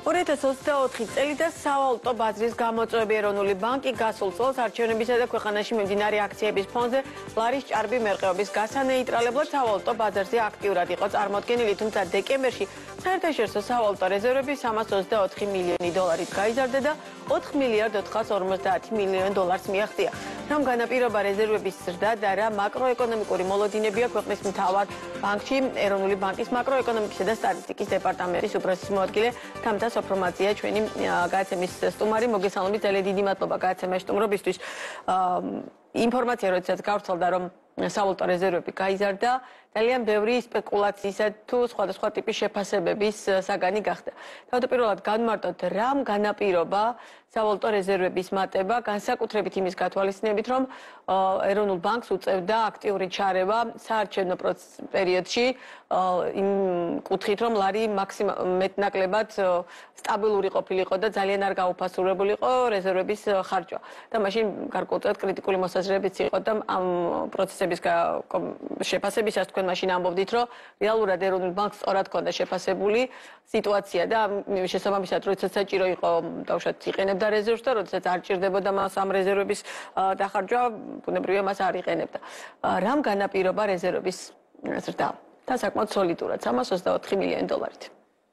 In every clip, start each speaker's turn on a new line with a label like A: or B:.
A: 2024 წელი და სავალუტო ბაზრის გამოწვევები ეროვნული ბანკი გასულ წელს არჩევნებისა და ქვეყანაში მიმდინარე აქციების ფონზე ლარის ჭარბი მერყეობის გასანეიტრალებლად სავალუტო ბაზარზე აქტიურად იყო წარმოდგენილი, თუმცა დეკემბერში საერთაშორისო სავალუტო რეზერვები 324 მილიონი დოლარით გაიზარდა და 4 მილიარდ 450 მილიონ დოლარს მიაღწია. Რომ განაპირობა რეზერვების ზრდა და რა მაკროეკონომიკური მოლოდინებია ქვეყნის მთავარ ბანკში, ეროვნული ბანკის მაკროეკონომიკისა და სტატისტიკის დეპარტამენტის უფროსის მოადგილე თამთა სოფრომაძია ჩვენი გადაცემის სტუმარი. მოგესალმებით, ძალიან დიდი მადლობა გადაცემაში სტუმრობისთვის. ინფორმაცია როდესაც გავრცელდა, რომ სავალუტო რეზერვები გაიზარდა, ძალიან ბევრი სპეკულაციისა თუ სხვადასხვა ტიპის შეფასებების საგანი გახდა. თავდაპირველად განმარტოთ, რამ განაპირობა სავალუტო რეზერვების მატება, განსაკუთრებით იმის გათვალისწინებით, რომ ეროვნულ ბანკს უწევდა აქტიური ჩარევა საარჩევნო პერიოდში, იმ კუთხით, რომ ლარი მეტნაკლებად სტაბილური ყოფილიყო და ძალიან არ გაუფასურებულიყო რეზერვების ხარჯვა. და მაშინ გარკვეულწილად კრიტიკული მოსაზრებებიც იყო და ამ პროცესების შეფასებისას თქვენ მაშინ ამბობდით, რომ რეალურად ეროვნულ ბანკს სწორად ჰქონდა შეფასებული სიტუაცია და შესაბამისად, როდესაც საჭირო იყო დავუშვათ იყენებდა რეზერვს და როდესაც არ ჭირდებოდა მას ამ რეზერვების დახარჯვა, ბუნებრივია მას არ იყენებდა. რამ განაპირობა რეზერვების ზრდა და საკმაოდ სოლიდურად 324 მილიონი დოლარით.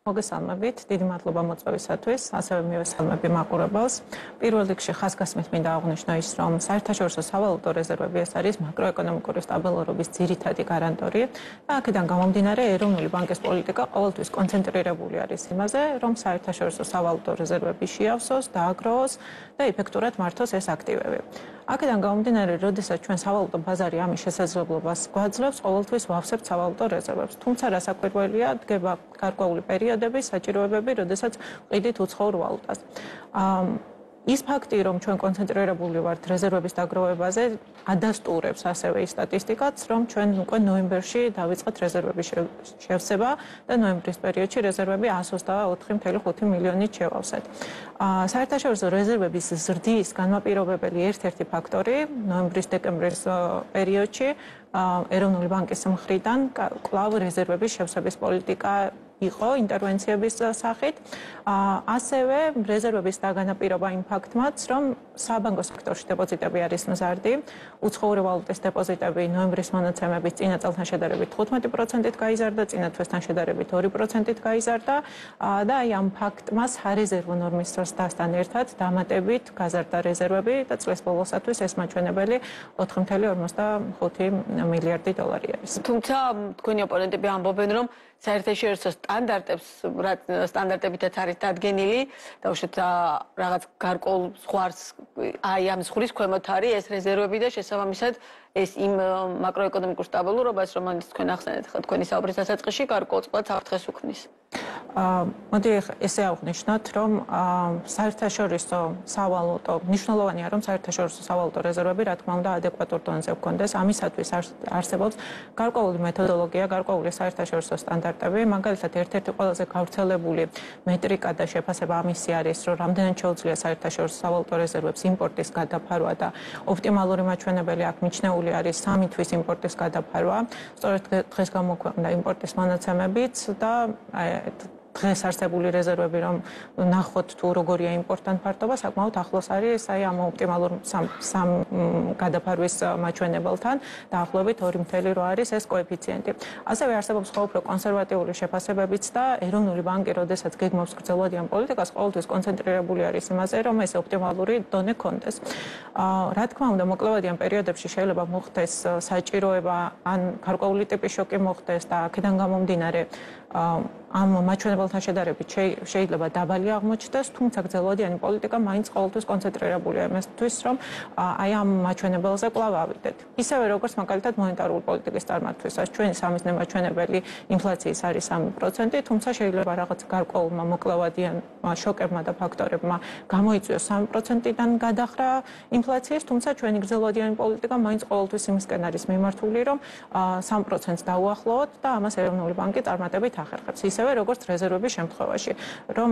B: მოგესალმებით, დიდი მადლობა მოწვევისათვის, ასევე მივესალმები მაყურებელს. პირველ რიგში ხაზგასმით მინდა აღვნიშნო ის, რომ საერთაშორისო სავალუტო რეზერვები ეს არის მაკროეკონომიკური სტაბილურობის ძირითადი გარანტორი და აქედან გამომდინარე ეროვნული ბანკის პოლიტიკა ყოველთვის კონცენტრირებული არის იმაზე, რომ საერთაშორისო სავალუტო რეზერვები შეავსოს, დააგროვოს და ეფექტურად მართოს ეს აქტივები. აქედან გამომდინარე, როდესაც ჩვენ სავალუტო ბაზარი ამის შესაძლებლობას გვაძლევს, ყოველთვის ვავსებთ სავალუტო რეზერვებს. თუმცა რასაკვირველია, დგება გარკვეული პერიოდები, საჭიროებები, როდესაც ვყიდით უცხოურ ვალუტას. ის ფაქტი, რომ ჩვენ კონცენტრირებული ვართ რეზერვების დაგროვებაზე, ადასტურებს ასევე ის სტატისტიკაც, რომ ჩვენ უკვე ნოემბერში დავიწყეთ რეზერვების შევსება და ნოემბრის პერიოდში რეზერვები 124.5 მილიონით შევავსეთ. საერთაშორისო რეზერვების ზრდის განმაპირობებელი ერთ-ერთი ფაქტორი ნოემბრის-დეკემბრის პერიოდში ეროვნული ბანკის მხრიდან კვლავ რეზერვების შევსების პოლიტიკა იყო ინტერვენციების სახით. ასევე რეზერვების დაგანაპირობა იმ ფაქტმაც, რომ საბანკო სექტორში დეპოზიტები არის მზარდი, უცხოური ვალუტის დეპოზიტები ნოემბრის მონაცემებით წინა წელთან შედარებით 15%-ით გაიზარდა, წინა თვესთან შედარებით 2%-ით გაიზარდა და აი ამ ფაქტმა სარეზერვო ნორმის ზრდასთან ერთად დამატებით გაზარდა რეზერვები და წლის ბოლოსათვის ეს მაჩვენებელი 4.55 მილიარდი დოლარი არის.
A: თუმცა თქვენი ოპონენტები ამბობენ, რომ საერთაშორისო სტანდარტებითაც არის დადგენილი, დავუშვათ რაღაც გარკვეულ ზღვარს აი ამ ზღვრის ქვემოთ არის ეს რეზერვები და შესაბამისად ეს იმ მაკროეკონომიკურ სტაბილურობას, რომელიც თქვენ ახსენეთ ხა თქვენი საუბრის დასაწყისში, გარკვეულწილად საფრთხეს უქმნის.
B: მოდი ესე აღვნიშნოთ, რომ საერთაშორისო სავალუტო მნიშვნელოვანია, რომ საერთაშორისო სავალუტო რეზერვები, რა თქმა უნდა, ადეკვატურ დონეზე გქონდეს. ამისათვის არსებობს გარკვეული მეთოდოლოგია, გარკვეული საერთაშორისო სტანდარტები, მაგალითად ერთ-ერთი ყველაზე გავრცელებული მეტრიკა და შეფასება ამისი არის, რომ რამდენად შეუძლია საერთაშორისო სავალუტო რეზერვებს იმპორტის გადაფარვა და ოპტიმალური მაჩვენებელი აქ მიჩნეული არის 3 თვის იმპორტის გადაფარვა. სწორედ დღეს გამოქვეყნდა იმპორტის მონაცემებიც და დღეს არსებული რეზერვები, რომ ნახოთ თუ როგორია იმპორტთან ფართობა, საკმაოდ ახლოს არის აი ამ ოპტიმალურ სამ გადაფარვის მაჩვენებელთან, დაახლოებით 2.8 არის ეს კოეფიციენტი. ასევე არსებობს სხვა უფრო კონსერვატიული შეფასებებიც და ეროვნული ბანკი, როდესაც გეგმავს გრძელვადიან პოლიტიკას, ყოველთვის კონცენტრირებული არის იმაზე, რომ ეს ოპტიმალური დონე ქონდეს. რა თქმა უნდა, მოკლევადიან პერიოდებში შეიძლება მოხდეს საჭიროება ან გარკვეული ტიპის შოკი მოხდეს და აქედან გამომდინარე ამ მაჩვენებელთან შედარებით შეიძლება დაბალი აღმოჩნდეს, თუმცა გრძელვადიანი პოლიტიკა მაინც ყოველთვის კონცენტრირებულია იმისთვის, რომ აი ამ მაჩვენებელზე კვლავ ავიდეთ. ისევე როგორც მაგალითად მონეტარული პოლიტიკის წარმართვისას ჩვენი სამიზნე მაჩვენებელი ინფლაციის არის 3%, თუმცა შეიძლება რაღაც გარკვეულმა მოკლევადიან შოკებმა და ფაქტორებმა გამოიწვიოს 3%-დან გადახრა ინფლაციის, თუმცა ჩვენი გრძელვადიანი პოლიტიკა მაინც ყოველთვის იმისკენ არის მიმართული, რომ 3%-ს დაუახლოვოთ და ამას ეროვნული ბანკი წარმატებით ახერხებს. ისევე როგორც რეზერვების შემთხვევაში, რომ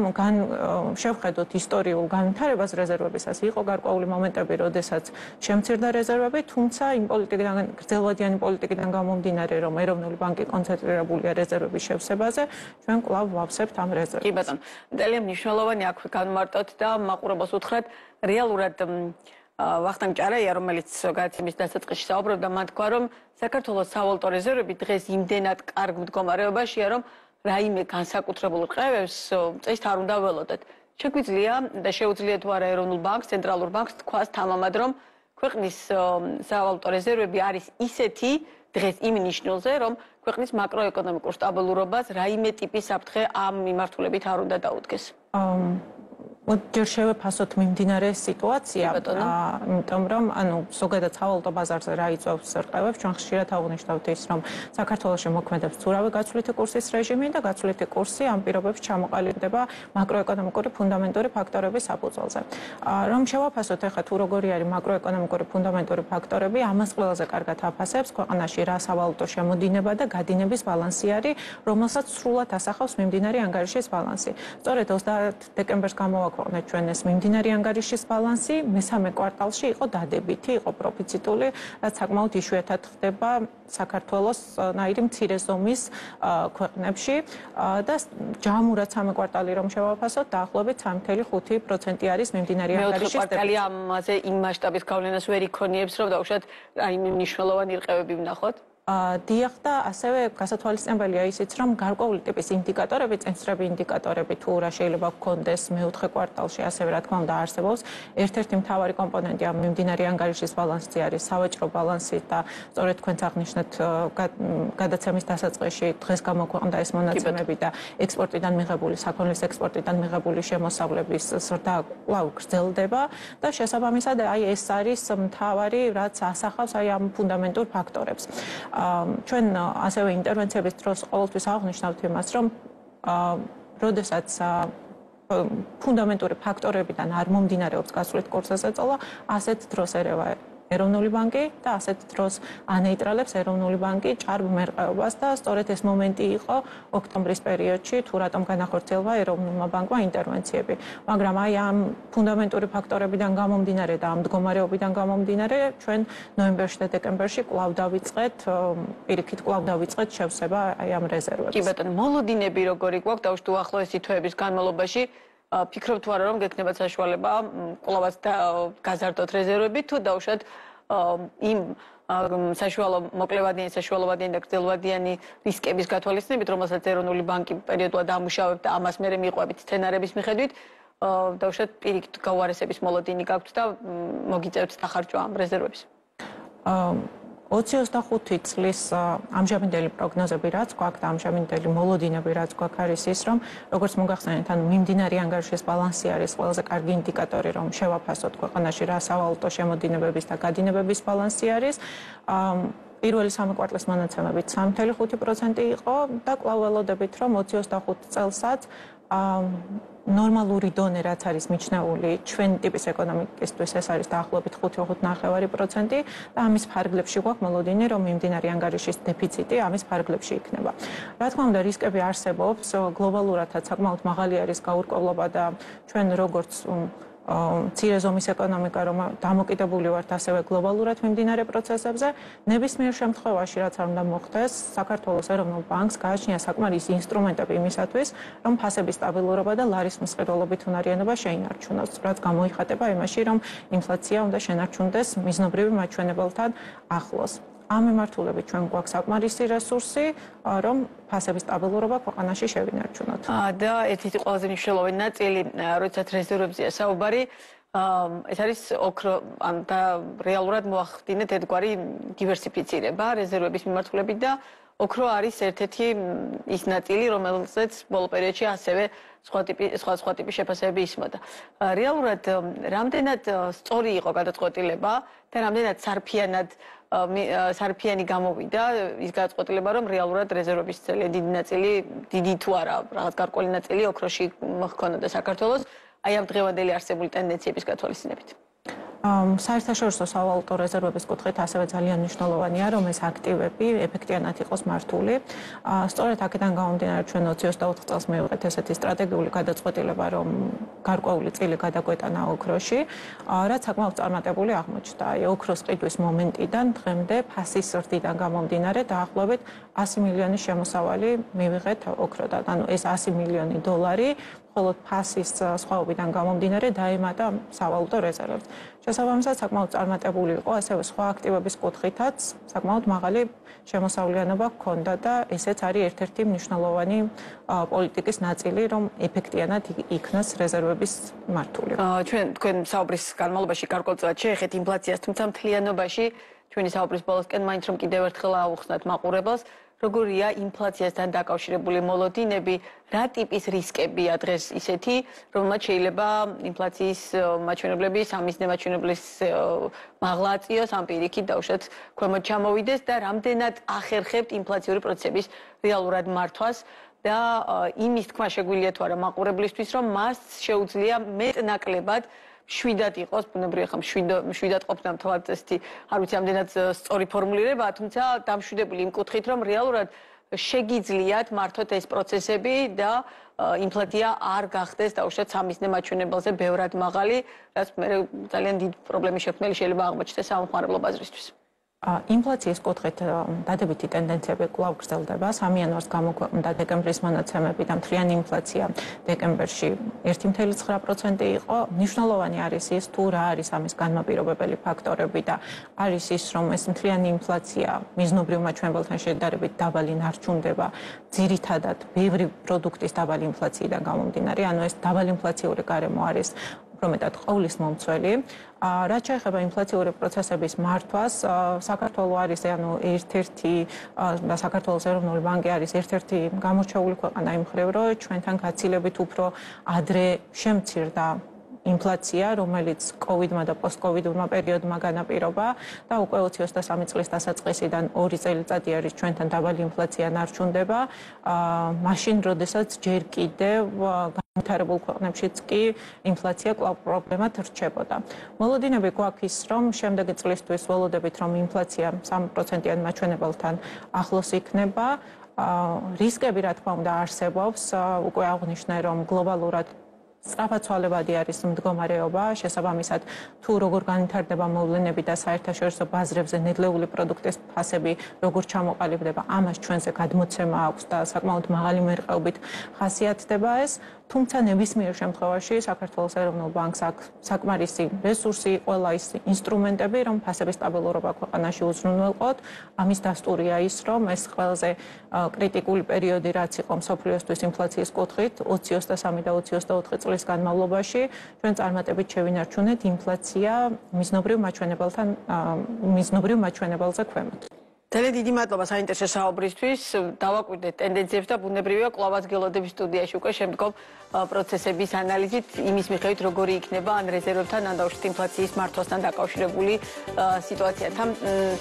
B: შევხედოთ ისტორიულ განვითარებას რეზერვებისას, იყო გარკვეული მომენტები, როდესაც შემცირდა რეზერვები, თუმცა იმ პოლიტიკიდან, გრძელვადიანი პოლიტიკიდან გამომდინარე, რომ ეროვნული ბანკი კონცენტრირებულია რეზერვების შევსებაზე, ჩვენ კვლავ ვავსებთ ამ რეზერვებს.
A: კი ბატონო, ძალიან მნიშვნელოვანი აქვე განმარტოთ და მაყურებელს უთხრათ რეალურად ვახტანგ ჭარაია, რომელიც გადაცემის დასაწყისში საუბრობდა, მან თქვა, რომ საქართველოს სავალუტო რეზერვები დღეს იმდენად კარგ მდგომარეობაშია, რომ რაიმე განსაკუთრებულ რყევებს წესით არ უნდა ველოდოთ. შეგვიძლია და შეუძლია თუ არა ეროვნულ ბანკს, ცენტრალურ ბანკს თქვას თამამად, რომ ქვეყნის სავალუტო რეზერვები არის ისეთი დღეს იმ ნიშნულზე, რომ ქვეყნის მაკროეკონომიკურ სტაბილურობას რაიმე ტიპის საფრთხე ამ მიმართულებით არ უნდა დაუდგეს.
B: ჯერ შევეფასოთ მიმდინარე სიტუაცია, იმიტომ რომ ზოგადად სავალუტო ბაზარზე რა იწვევს რყევებს, ჩვენ ხშირად აღვნიშნავთ ის, რომ საქართველოში მოქმედებს ცურავი გაცვლითი კურსის რეჟიმი და გაცვლითი კურსი ამ პირობებში ჩამოყალიბდება მაკროეკონომიკური ფუნდამენტური ფაქტორების საფუძველზე. რომ შევაფასოთ ახლა თუ როგორი არის მაკროეკონომიკური ფუნდამენტური ფაქტორები, ამას ყველაზე კარგად აფასებს ქვეყანაში რა სავალუტო შემოდინება და გადინების ბალანსი არის, რომელსაც სრულად ასახავს მიმდინარე ანგარიშის ბალანსი. სწორედ 30 დეკემბერს გამოაქვეყნეთ ჩვენ ეს მიმდინარე ანგარიშის ბალანსი, მესამე კვარტალში იყო დადებითი, იყო პროფიციტული, რაც საკმაოდ იშვიათად ხდება საქართველოს ნაირი მცირე ზომის ქვეყნებში და ჯამურად სამე კვარტალი რომ შევაფასოთ, დაახლოებით 3.5% არის მიმდინარე ანგარიშის
A: მეოთხე კვარტალი ამაზე იმ მასშტაბის გავლენას ვერ იქონიებს, რომ დაუშვათ რაიმე მნიშვნელოვანი რყევები ვნახოთ.
B: დიახ და ასევე გასათვალისწინებელია ისიც, რომ გარკვეული ტიპის ინდიკატორები, წინსწრები ინდიკატორები თუ რა შეიძლება გქონდეს მეოთხე კვარტალში, ასევე რა თქმა უნდა არსებობს. ერთ-ერთი მთავარი კომპონენტი ამ მიმდინარე ანგარიშის ბალანსი არის სავაჭრო ბალანსი და სწორედ თქვენც აღნიშნეთ გადაცემის დასაწყისში დღეს გამოქვეყნდა ეს მონაცემები და ექსპორტიდან მიღებული, საქონლის ექსპორტიდან მიღებული შემოსავლების ზრდა კვლავ გრძელდება და შესაბამისად აი ეს არის მთავარი, რაც ასახავს აი ამ ფუნდამენტურ ფაქტორებს. ჩვენ ასევე ინტერვენციების დროს ყოველთვის აღვნიშნავთ იმას, რომ როდესაც ფუნდამენტური ფაქტორებიდან არ მომდინარეობს გასვლით კურსზე წოლა, ასეთ დროს ერევა ეროვნული ბანკი და ასეთ დროს ანეიტრალებს ეროვნული ბანკი ჭარბ მერყეობას და სწორედ ეს მომენტი იყო ოქტომბრის პერიოდში, თუ რატომ განახორციელვა ეროვნულმა ბანკმა ინტერვენციები. მაგრამ აი ამ ფუნდამენტური ფაქტორებიდან გამომდინარე და ამ მდგომარეობიდან გამომდინარე, ჩვენ ნოემბერში და დეკემბერში კვლავ დავიწყეთ, პირიქით კვლავ დავიწყეთ შევსება აი ამ რეზერვებს.
A: კი ბატონო, მოლოდინები როგორი გვაქვს დაუშვათ უახლოესი თვეების განმავლობაში? ფიქრობ თუ არა რომ გექნებათ საშუალება კვლავაც გაზარდოთ რეზერვები თუ დაუშვათ იმ საშუალო მოკლევადიანი, საშუალოვადიანი და გრძელვადიანი რისკების გათვალისწინებით, რომელსაც ეროვნული ბანკი პერიოდულად ამუშავებდა, ამას მერე მიყვებით სცენარების მიხედვით, დაუშვათ პირიქით გაუარესების მოლოდინი გაქვთ და მოგიწევთ დახარჯვა ამ რეზერვების.
B: 25 წლის ამჟამინდელი პროგნოზები რაც გვაქვს და ამჟამინდელი მოლოდინები რაც გვაქვს არის ის, რომ როგორც მოგახსენეთ, ანუ მიმდინარე ანგარიშის ბალანსი არის ყველაზე კარგი ინდიკატორი, რომ შევაფასოთ ქვეყანაში რა სავალუტო შემოდინებების და გადინებების ბალანსი არის. პირველი სამი კვარტლის მონაცემებით 3.5% იყო და კვლავ ველოდებით, რომ 25 წელსაც ნორმალური დონე რაც არის მიჩნეული ჩვენ ტიპის ეკონომიკისთვის ეს არის დაახლოებით 5.5% და ამის ფარგლებში გვაქვს მოლოდინი რომ მიმდინარე ანგარიშის დეფიციტი ამის ფარგლებში იქნება. რა თქმა უნდა რისკები არსებობს, გლობალურადაც საკმაოდ მაღალი არის გაურკვევლობა და ჩვენ როგორც მცირე ზომის ეკონომიკა რომ დამოკიდებული ვართ ასევე გლობალურად მიმდინარე პროცესებზე, ნებისმიერ შემთხვევაში რაც არ უნდა მოხდეს, საქართველოს ეროვნულ ბანკს გააჩნია საკმარისი ინსტრუმენტები იმისათვის, რომ ფასების სტაბილურობა და ლარის მსყიდველობით უნარიანობა შეინარჩუნოს, რაც გამოიხატება იმაში, რომ ინფლაცია უნდა შენარჩუნდეს მიზნობრივი მაჩვენებელთან ახლოს. ამ მიმართულებით ჩვენ გვაქვს საკმარისი რესურსი, რომ ფასების სტაბილურობა ქვეყანაში შევინარჩუნოთ.
A: და ერთ-ერთი ყველაზე მნიშვნელოვანი ნაწილი, როდესაც რეზერვებზეა საუბარი, ეს არის ოქრო და რეალურად მოახდინეთ ერთგვარი დივერსიფიცირება რეზერვების მიმართულებით და ოქრო არის ერთ-ერთი ის ნაწილი, რომელზეც ბოლო პერიოდში ასევე სხვა ტიპის შეფასებები ისმოდა. რეალურად რამდენად სწორი იყო გადაწყვეტილება და რამდენად სარფიანი გამოვიდა ის გადაწყვეტილება, რომ რეალურად რეზერვების ძალიან დიდი ნაწილი, დიდი თუ არა, რაღაც გარკვეული ნაწილი ოქროში მოჰქონოდა საქართველოს, აი ამ დღევანდელი არსებული ტენდენციების გათვალისწინებით.
B: საერთაშორისო სავალუტო რეზერვების კუთხით ასევე ძალიან მნიშვნელოვანია, რომ ეს აქტივები ეფექტიანად იყოს მართული. სწორედ აქედან გამომდინარე ჩვენ 24 წელს მივიღეთ ესეთი სტრატეგიული გადაწყვეტილება, რომ გარკვეული წილი გადაგვეტანა ოქროში, რაც საკმაოდ წარმატებული აღმოჩნდა. აი ოქროს ყიდვის მომენტიდან დღემდე ფასის ზრდიდან გამომდინარე დაახლოებით 100 მილიონი შემოსავალი მივიღეთ ოქროდან. ანუ ეს 100 მილიონი დოლარი მხოლოდ ფასის სხვაობიდან გამომდინარე დაემატა სავალუტო რეზერვებს. შესაბამისად, საკმაოდ წარმატებული იყო ასევე სხვა აქტივების კუთხითაც, საკმაოდ მაღალი შემოსავლიანობა ჰქონდა და ესეც არის ერთ-ერთი მნიშვნელოვანი პოლიტიკის ნაწილი, რომ ეფექტიანად იქნას რეზერვების მართული.
A: ჩვენ თქვენ საუბრის განმავლობაში გარკვეულწილად შეეხეთ ინფლაციას, თუმცა მთლიანობაში ჩვენი საუბრის ბოლოსკენ მაინც რომ კიდევ ერთხელ აუხსნათ მაყურებელს, როგორია ინფლაციასთან დაკავშირებული მოლოდინები, რა ტიპის რისკებია დღეს ისეთი, რომელმაც შეიძლება ინფლაციის მაჩვენებლები, სამიზნე მაჩვენებლის მაღლა აწიოს, ამ პირიქით დაუშვათ ქვემოთ ჩამოვიდეს და რამდენად ახერხებთ ინფლაციური პროცესების რეალურად მართვას და იმის თქმა შეგვიძლია თუ არა მაყურებლისთვის, რომ მას შეუძლია მეტნაკლებად შვიდად იყოს, ბუნებრივია ხომ შვიდად ყოფნა თვალთ ესეთი, არ ვიცი, ამდენად სწორი ფორმულირებაა, თუმცა დამშვიდებული იმ კუთხით, რომ რეალურად შეგიძლიათ მართოთ ეს პროცესები და ინფლაცია არ გახდეს დაუშვათ სამიზნე მაჩვენებელზე ბევრად მაღალი, რაც მე ძალიან დიდ პრობლემის შექმნელი შეიძლება აღმოჩნდეს სამხმარებლო ბაზრისთვის.
B: ინფლაციის კუთხით დადებითი ტენდენციები კვლავ გრძელდება. 3 იანვარს გამოქვეყნდა დეკემბრის მონაცემები და მთლიანი ინფლაცია დეკემბერში 1.9% იყო. მნიშვნელოვანი არის ის, თუ რა არის ამის განმაპირობებელი ფაქტორები და არის ის, რომ ეს მთლიანი ინფლაცია მიზნობრივ მაჩვენებელთან შედარებით დაბალი ნარჩუნდება ძირითადად ბევრი პროდუქტის დაბალი ინფლაციიდან გამომდინარე. ანუ ეს დაბალი ინფლაციური გარემო არის მეტად ყოვლის მომცველი. რაც შეეხება ინფლაციური პროცესების მართვას, საქართველო არის ერთ-ერთი და საქართველოს ეროვნული ბანკი არის ერთ-ერთი გამორჩეული ქვეყანა იმ მხრივ, რომ ჩვენთან გაცილებით უფრო ადრე შემცირდა ინფლაცია, რომელიც კოვიდმა და პოსტკოვიდურმა პერიოდმა განაპირობა და უკვე 23 წლის დასაწყისიდან 2 წელიწადი არის ჩვენთან დაბალი ინფლაცია ნარჩუნდება. მაშინ, როდესაც ჯერ კიდევ განვითარებულ ქვეყნებშიც კი ინფლაცია კვლავ პრობლემად რჩებოდა. მოლოდინები გვაქვს ის, რომ შემდეგი წლისთვის ველოდებით, რომ ინფლაცია 3%-იან მაჩვენებელთან ახლოს იქნება. რისკები, რა თქმა უნდა, არსებობს. უკვე აღვნიშნე, რომ გლობალურად სწრაფად ცვალებადი არის მდგომარეობა, შესაბამისად, თუ როგორ განვითარდება მოვლენები და საერთაშორისო ბაზრებზე ნედლეული პროდუქტის ფასები როგორ ჩამოყალიბდება, ამას ჩვენზე გადმოცემა აქვს და საკმაოდ მაღალი მერყეობით ხასიათდება ეს. თუმცა ნებისმიერ შემთხვევაში საქართველოს ეროვნულ ბანკს აქვს საკმარისი რესურსი, ყველა ის ინსტრუმენტები, რომ ფასების სტაბილურობა ქვეყანაში უზრუნველყოთ. ამის დასტურია ის, რომ ეს ყველაზე კრიტიკული პერიოდი, რაც იყო მსოფლიოსთვის ინფლაციის კუთხით, 2023 და 2024 წლის განმავლობაში, ჩვენ წარმატებით შევინარჩუნეთ ინფლაცია მიზნობრივ მაჩვენებელზე ქვემოთ.
A: ძალიან დიდი მადლობა საინტერესო საუბრისთვის. დავაკვირდეთ ტენდენციებს და ბუნებრივია კვლავაც გელოდების სტუდიაში უკვე შემდგომ პროცესების ანალიზით იმის მიხედვით როგორი იქნება ან რეზერვებთან ან დაუშვათ ინფლაციის მართვასთან დაკავშირებული სიტუაცია.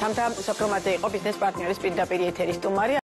A: თამთა სოფრომაძე იყო ბიზნეს პარტნიორის პირდაპირ ეთერის სტუმარი.